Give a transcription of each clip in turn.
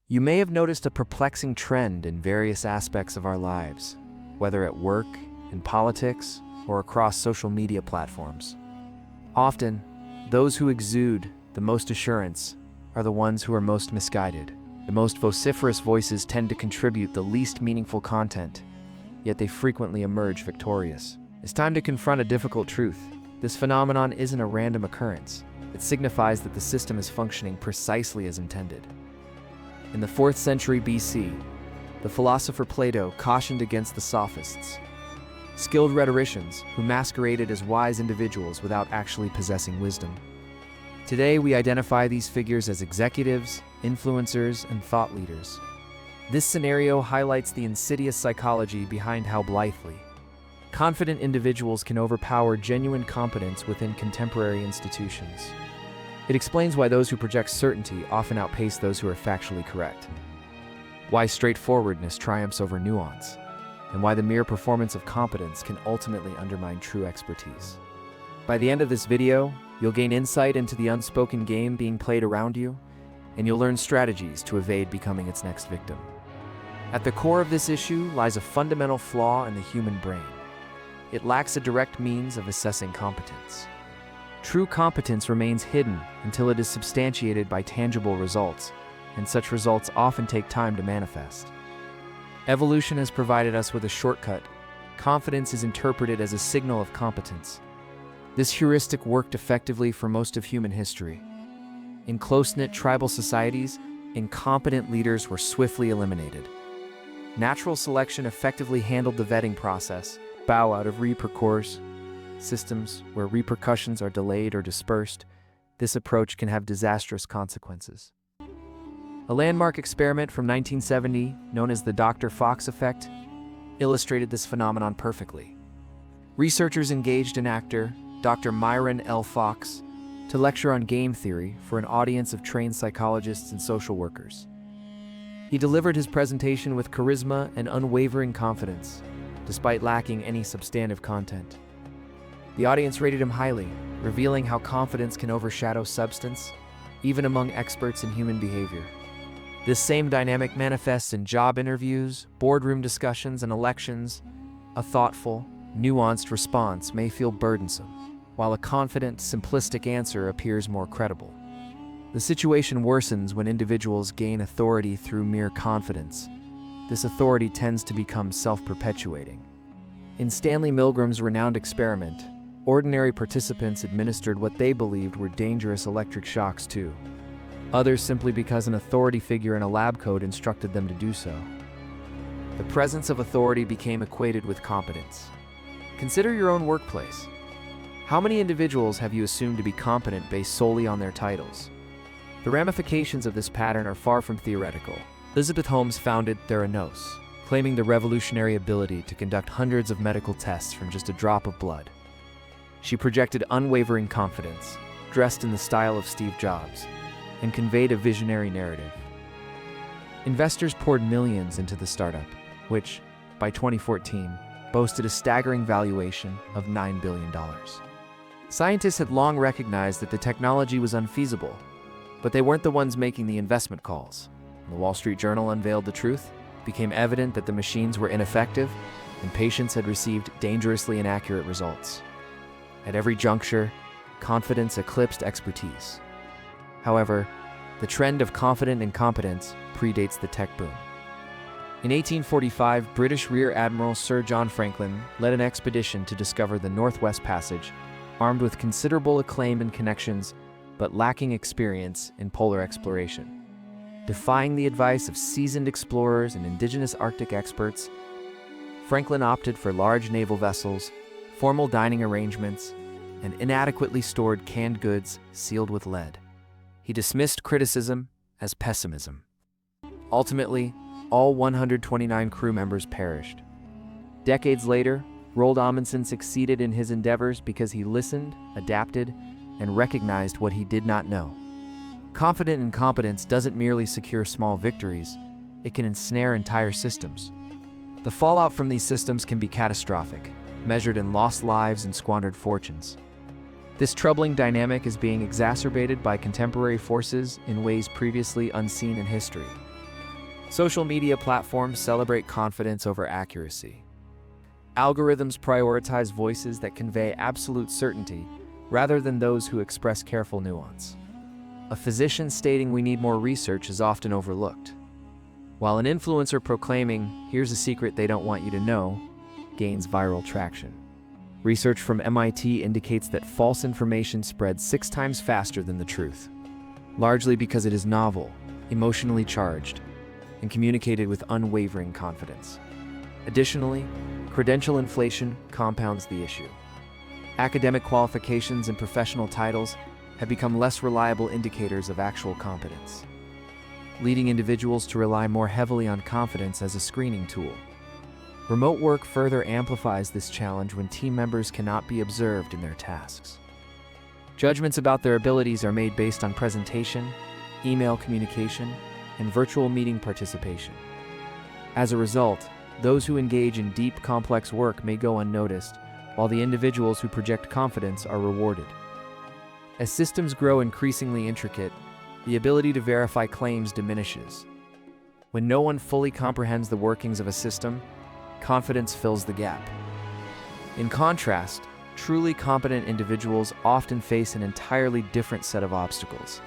You may have noticed a perplexing trend in various aspects of our lives, whether at work, in politics, or across social media platforms. Often, those who exude the most assurance are the ones who are most misguided. The most vociferous voices tend to contribute the least meaningful content, yet they frequently emerge victorious. It's time to confront a difficult truth. This phenomenon isn't a random occurrence. It signifies that the system is functioning precisely as intended. In the 4th century BC, the philosopher Plato cautioned against the sophists, skilled rhetoricians who masqueraded as wise individuals without actually possessing wisdom. Today, we identify these figures as executives, influencers, and thought leaders. This scenario highlights the insidious psychology behind how blithely confident individuals can overpower genuine competence within contemporary institutions. It explains why those who project certainty often outpace those who are factually correct, why straightforwardness triumphs over nuance, and why the mere performance of competence can ultimately undermine true expertise. By the end of this video, you'll gain insight into the unspoken game being played around you, and you'll learn strategies to evade becoming its next victim. At the core of this issue lies a fundamental flaw in the human brain. It lacks a direct means of assessing competence. True competence remains hidden until it is substantiated by tangible results, and such results often take time to manifest. Evolution has provided us with a shortcut. Confidence is interpreted as a signal of competence. This heuristic worked effectively for most of human history. In close-knit tribal societies, incompetent leaders were swiftly eliminated. Natural selection effectively handled the vetting process. Bow out of repercourse systems where repercussions are delayed or dispersed, this approach can have disastrous consequences. A landmark experiment from 1970, known as the Dr. Fox effect, illustrated this phenomenon perfectly. Researchers engaged an actor, Dr. Myron L. Fox, to lecture on game theory for an audience of trained psychologists and social workers. He delivered his presentation with charisma and unwavering confidence, despite lacking any substantive content. The audience rated him highly, revealing how confidence can overshadow substance, even among experts in human behavior. This same dynamic manifests in job interviews, boardroom discussions, and elections. A thoughtful, nuanced response may feel burdensome, while a confident, simplistic answer appears more credible. The situation worsens when individuals gain authority through mere confidence. This authority tends to become self-perpetuating. In Stanley Milgram's renowned experiment, ordinary participants administered what they believed were dangerous electric shocks to others simply because an authority figure in a lab coat instructed them to do so. The presence of authority became equated with competence. Consider your own workplace. How many individuals have you assumed to be competent based solely on their titles? The ramifications of this pattern are far from theoretical. Elizabeth Holmes founded Theranos, claiming the revolutionary ability to conduct hundreds of medical tests from just a drop of blood. She projected unwavering confidence, dressed in the style of Steve Jobs, and conveyed a visionary narrative. Investors poured millions into the startup, which, by 2014, boasted a staggering valuation of $9 billion. Scientists had long recognized that the technology was unfeasible, but they weren't the ones making the investment calls. When the Wall Street Journal unveiled the truth, it became evident that the machines were ineffective and patients had received dangerously inaccurate results. At every juncture, confidence eclipsed expertise. However, the trend of confident incompetence predates the tech boom. In 1845, British Rear Admiral Sir John Franklin led an expedition to discover the Northwest Passage, armed with considerable acclaim and connections, but lacking experience in polar exploration. Defying the advice of seasoned explorers and indigenous Arctic experts, Franklin opted for large naval vessels, formal dining arrangements, and inadequately stored canned goods sealed with lead. He dismissed criticism as pessimism. Ultimately, all 129 crew members perished. Decades later, Roald Amundsen succeeded in his endeavors because he listened, adapted, and recognized what he did not know. Confident incompetence doesn't merely secure small victories, it can ensnare entire systems. The fallout from these systems can be catastrophic, measured in lost lives and squandered fortunes. This troubling dynamic is being exacerbated by contemporary forces in ways previously unseen in history. Social media platforms celebrate confidence over accuracy. Algorithms prioritize voices that convey absolute certainty rather than those who express careful nuance. A physician stating we need more research is often overlooked, while an influencer proclaiming, "Here's a secret they don't want you to know," gains viral traction. Research from MIT indicates that false information spreads 6 times faster than the truth, largely because it is novel, emotionally charged, and communicated with unwavering confidence. Additionally, credential inflation compounds the issue. Academic qualifications and professional titles have become less reliable indicators of actual competence, leading individuals to rely more heavily on confidence as a screening tool. Remote work further amplifies this challenge when team members cannot be observed in their tasks. Judgments about their abilities are made based on presentation, email communication, and virtual meeting participation. As a result, those who engage in deep, complex work may go unnoticed, while the individuals who project confidence are rewarded. As systems grow increasingly intricate, the ability to verify claims diminishes. When no one fully comprehends the workings of a system, confidence fills the gap. In contrast, truly competent individuals often face an entirely different set of obstacles.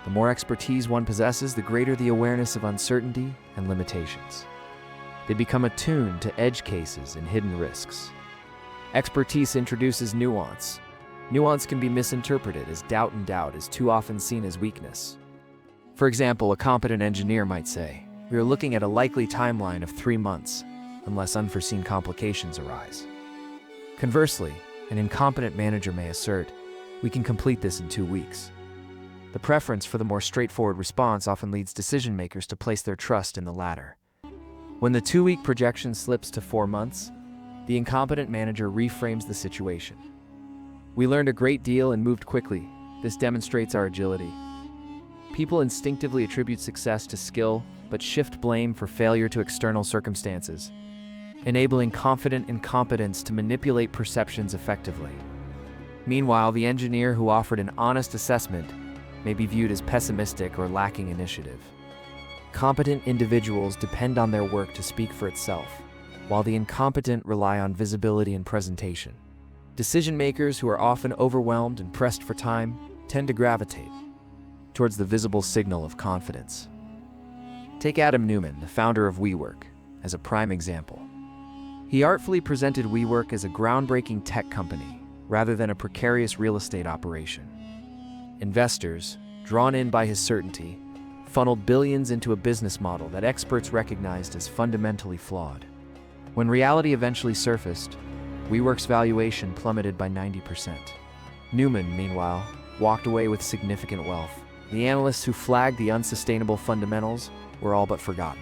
The more expertise one possesses, the greater the awareness of uncertainty and limitations. They become attuned to edge cases and hidden risks. Expertise introduces nuance. Nuance can be misinterpreted as doubt, and doubt is too often seen as weakness. For example, a competent engineer might say, "We are looking at a likely timeline of 3 months, unless unforeseen complications arise." Conversely, an incompetent manager may assert, "We can complete this in 2 weeks." The preference for the more straightforward response often leads decision makers to place their trust in the latter. When the 2-week projection slips to 4 months, the incompetent manager reframes the situation. "We learned a great deal and moved quickly. This demonstrates our agility." People instinctively attribute success to skill, but shift blame for failure to external circumstances, enabling confident incompetence to manipulate perceptions effectively. Meanwhile, the engineer who offered an honest assessment may be viewed as pessimistic or lacking initiative. Competent individuals depend on their work to speak for itself, while the incompetent rely on visibility and presentation. Decision makers who are often overwhelmed and pressed for time tend to gravitate towards the visible signal of confidence. Take Adam Neumann, the founder of WeWork, as a prime example. He artfully presented WeWork as a groundbreaking tech company rather than a precarious real estate operation. Investors, drawn in by his certainty, funneled billions into a business model that experts recognized as fundamentally flawed. When reality eventually surfaced, WeWork's valuation plummeted by 90%. Neumann, meanwhile, walked away with significant wealth. The analysts who flagged the unsustainable fundamentals were all but forgotten.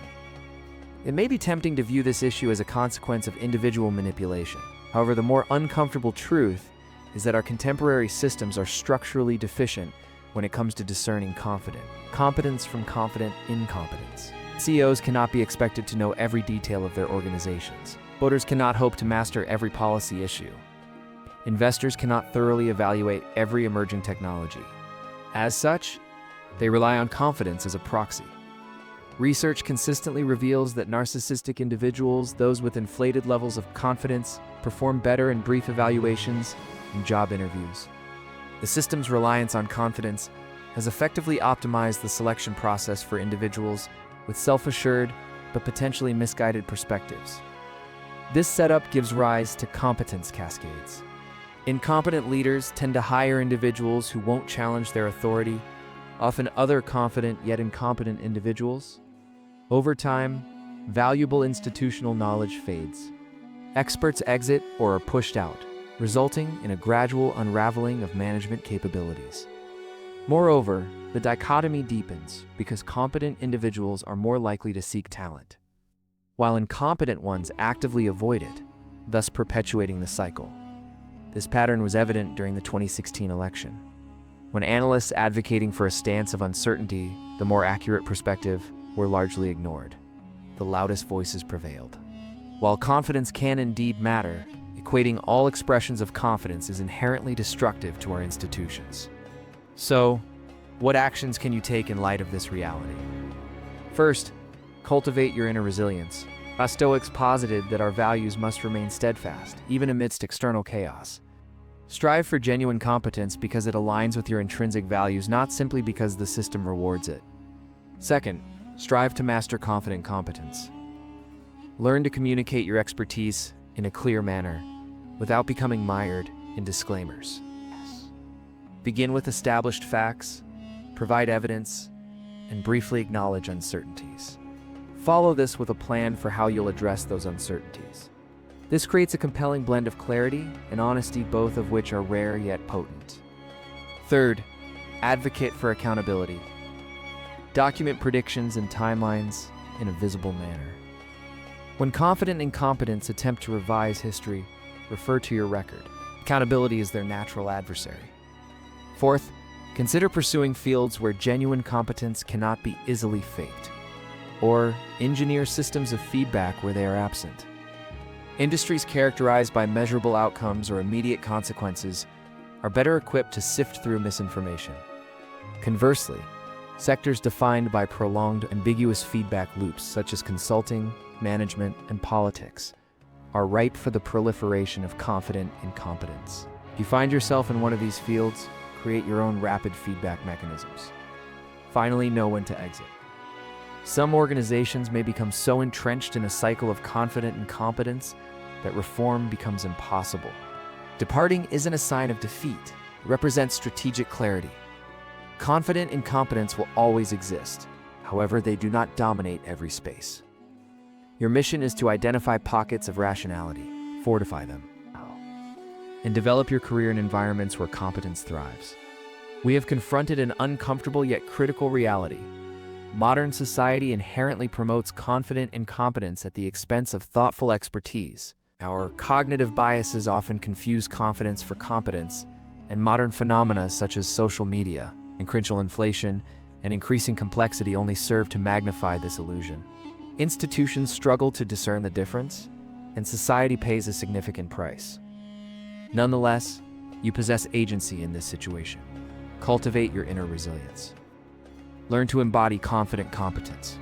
It may be tempting to view this issue as a consequence of individual manipulation. However, the more uncomfortable truth is that our contemporary systems are structurally deficient when it comes to discerning competence from confident incompetence. CEOs cannot be expected to know every detail of their organizations. Voters cannot hope to master every policy issue. Investors cannot thoroughly evaluate every emerging technology. As such, they rely on confidence as a proxy. Research consistently reveals that narcissistic individuals, those with inflated levels of confidence, perform better in brief evaluations and job interviews. The system's reliance on confidence has effectively optimized the selection process for individuals with self-assured but potentially misguided perspectives. This setup gives rise to competence cascades. Incompetent leaders tend to hire individuals who won't challenge their authority, often other confident yet incompetent individuals. Over time, valuable institutional knowledge fades. Experts exit or are pushed out, resulting in a gradual unraveling of management capabilities. Moreover, the dichotomy deepens because competent individuals are more likely to seek talent, while incompetent ones actively avoid it, thus perpetuating the cycle. This pattern was evident during the 2016 election. When analysts advocating for a stance of uncertainty, the more accurate perspective, were largely ignored. The loudest voices prevailed. While confidence can indeed matter, equating all expressions of confidence is inherently destructive to our institutions. So, what actions can you take in light of this reality? First, Cultivate your inner resilience. Stoics posited that our values must remain steadfast, even amidst external chaos. Strive for genuine competence because it aligns with your intrinsic values, not simply because the system rewards it. Second, strive to master confident competence. Learn to communicate your expertise in a clear manner, without becoming mired in disclaimers. Begin with established facts, provide evidence, and briefly acknowledge uncertainties. Follow this with a plan for how you'll address those uncertainties. This creates a compelling blend of clarity and honesty, both of which are rare yet potent. Third, advocate for accountability. Document predictions and timelines in a visible manner. When confident incompetents attempt to revise history, refer to your record. Accountability is their natural adversary. Fourth, consider pursuing fields where genuine competence cannot be easily faked, or engineer systems of feedback where they are absent. Industries characterized by measurable outcomes or immediate consequences are better equipped to sift through misinformation. Conversely, sectors defined by prolonged, ambiguous feedback loops, such as consulting, management, and politics, are ripe for the proliferation of confident incompetence. If you find yourself in one of these fields, create your own rapid feedback mechanisms. Finally, know when to exit. Some organizations may become so entrenched in a cycle of confident incompetence that reform becomes impossible. Departing isn't a sign of defeat. It represents strategic clarity. Confident incompetence will always exist. However, they do not dominate every space. Your mission is to identify pockets of rationality, fortify them, and develop your career in environments where competence thrives. We have confronted an uncomfortable yet critical reality. Modern society inherently promotes confident incompetence at the expense of thoughtful expertise. Our cognitive biases often confuse confidence for competence, and modern phenomena such as social media, incremental inflation, and increasing complexity only serve to magnify this illusion. Institutions struggle to discern the difference, and society pays a significant price. Nonetheless, you possess agency in this situation. Cultivate your inner resilience. Learn to embody confident competence.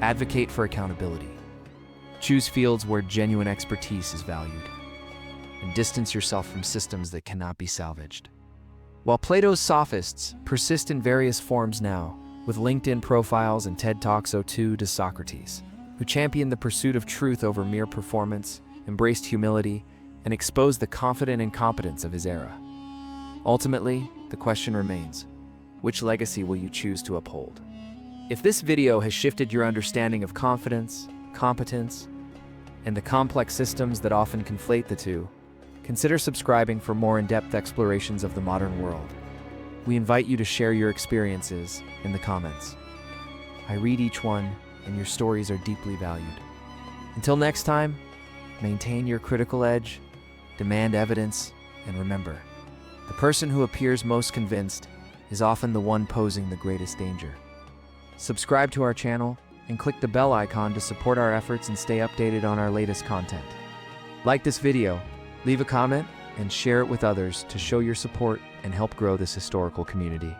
Advocate for accountability. Choose fields where genuine expertise is valued, and distance yourself from systems that cannot be salvaged. While Plato's sophists persist in various forms now, with LinkedIn profiles and TED Talks, so too does Socrates, who championed the pursuit of truth over mere performance, embraced humility, and exposed the confident incompetence of his era. Ultimately, the question remains, which legacy will you choose to uphold? If this video has shifted your understanding of confidence, competence, and the complex systems that often conflate the two, consider subscribing for more in-depth explorations of the modern world. We invite you to share your experiences in the comments. I read each one, and your stories are deeply valued. Until next time, maintain your critical edge, demand evidence, and remember, the person who appears most convinced is often the one posing the greatest danger. Subscribe to our channel and click the bell icon to support our efforts and stay updated on our latest content. Like this video, leave a comment, and share it with others to show your support and help grow this historical community.